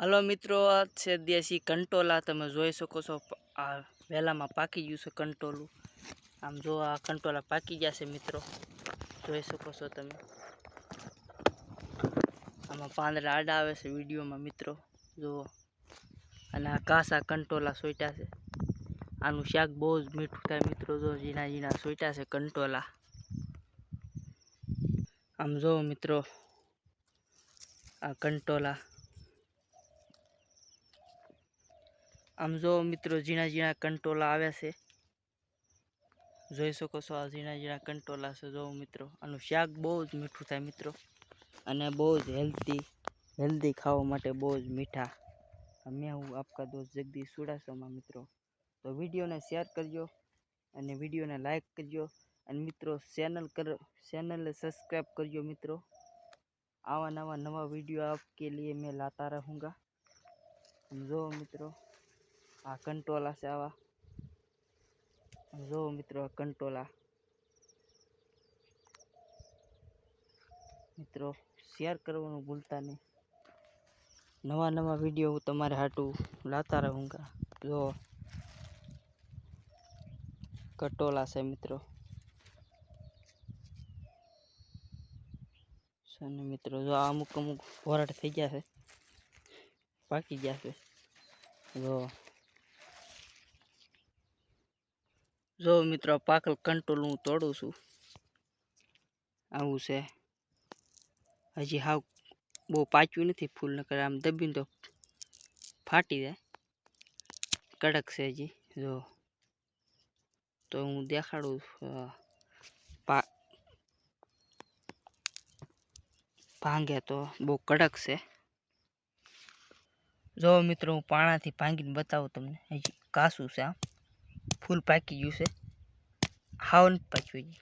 Hello મિત્રો, આ છે દેશી કંટોલા। તમે જોઈ શકો છો આ વેલામાં પાકી ગયું છે કંટોલું। આમ જો આ કંટોલા પાકી ગયા છે મિત્રો, જોઈ શકો છો તમે। આમાં પાંદડા આડા આવે છે વિડીયોમાં મિત્રો, જુઓ। અને આ કાસા કંટોલા સોટ્યા છે। આનું શાક બહુ જ મીઠું થાય મિત્રો, જો ઝીણા ઝીણા સોટ્યા છે કંટોલા। આમ જો મિત્રો આ કંટોલા, આમ જો મિત્રો ઝીણા ઝીણા કંટોલા આવ્યા છે, જોઈ શકો છો। આ ઝીણા ઝીણા કંટોલા છે જો મિત્રો। આનું શાક બહુ જ મીઠું થાય મિત્રો, અને બહુ જ હેલ્ધી ખાવા માટે બહુ જ મીઠા। मैं हूँ आपका दोस्त जगदीश चुड़ासमा मित्रों। तो वीडियो ने शेयर करजो અને वीडियो ने लाइक करजो, અને मित्रों चैनल ने सब्सक्राइब करजो मित्रों। आवा नवा वीडियो आपके लिए मैं लाता रहूँगा। जो मित्रों आ कंटोला से आवा, जो मित्रों कंटोला मित्रों शेयर करवानुं भूलता नहीं। नवा वीडियो हूँ तुम्हारे हाटू लाता रहूँगा। जो कटोला से मित्रों, मित्रों जो अमुक भोरट थी गया है, पाकी गया है। जो मित्रों पाकल कंटोल हूँ तोड़ू छू, आवू से हजी हाव बहु पाच्यू नहीं फूल नकर आम दबीने तो फाटी जाए, कड़क से हजी। जो तो हूँ देखाड़ू भांगे तो बहु कड़क से। जो मित्रों हूँ पाणा थी भांगी बताऊँ तमने, हजी कासू से आम फूल पाकी गयु से, हाव नहीं पाच्यू हजी।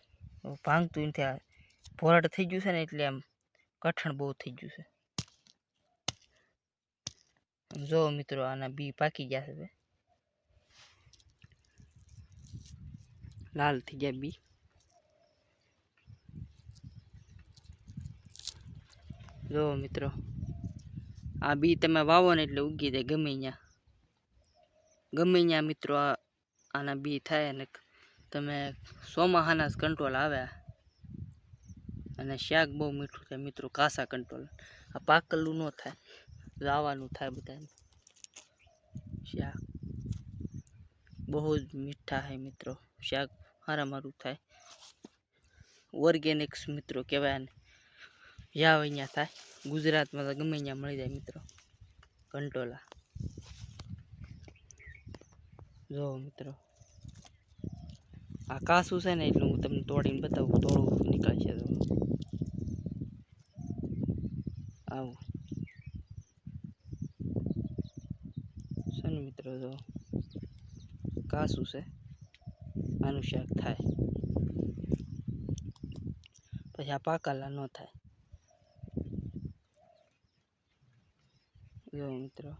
भांगतुं नहीं, भोरट थी गयु से ने एटले आम कठण बहु थी गयु से। जो मित्रों आना बी पाकी गया है, लाल थी गया बी। जो मित्रों आ बी तमे वावो ने एटले उगी जाए गमे न्या मित्रों। आना बी थाय ने तमे सोमाहाना कंटोला आवे अने शाक बहु मीठुं थाय मित्रों। कासा कंटोला आ पाकलू न थाय, लावानुं थाय बधाने शाक बहुत मीठा है मित्रों। शाक हारामारू थाय, ऑर्गेनिक्स मित्रों कहेवाय ने या वहींया थाय। गुजरात में तो गमे न्या मळी जाय मित्रों कंटोला। जो मित्रों आ कासू छे ने एटले हूँ तमने तोड़ीने बतावुं, तोड़वुं निकळशे तो आवुं छे ने मित्रों। जो कासू छे, आनुं शाक थाय, पछी आ पाकाला न थाय। जो मित्रों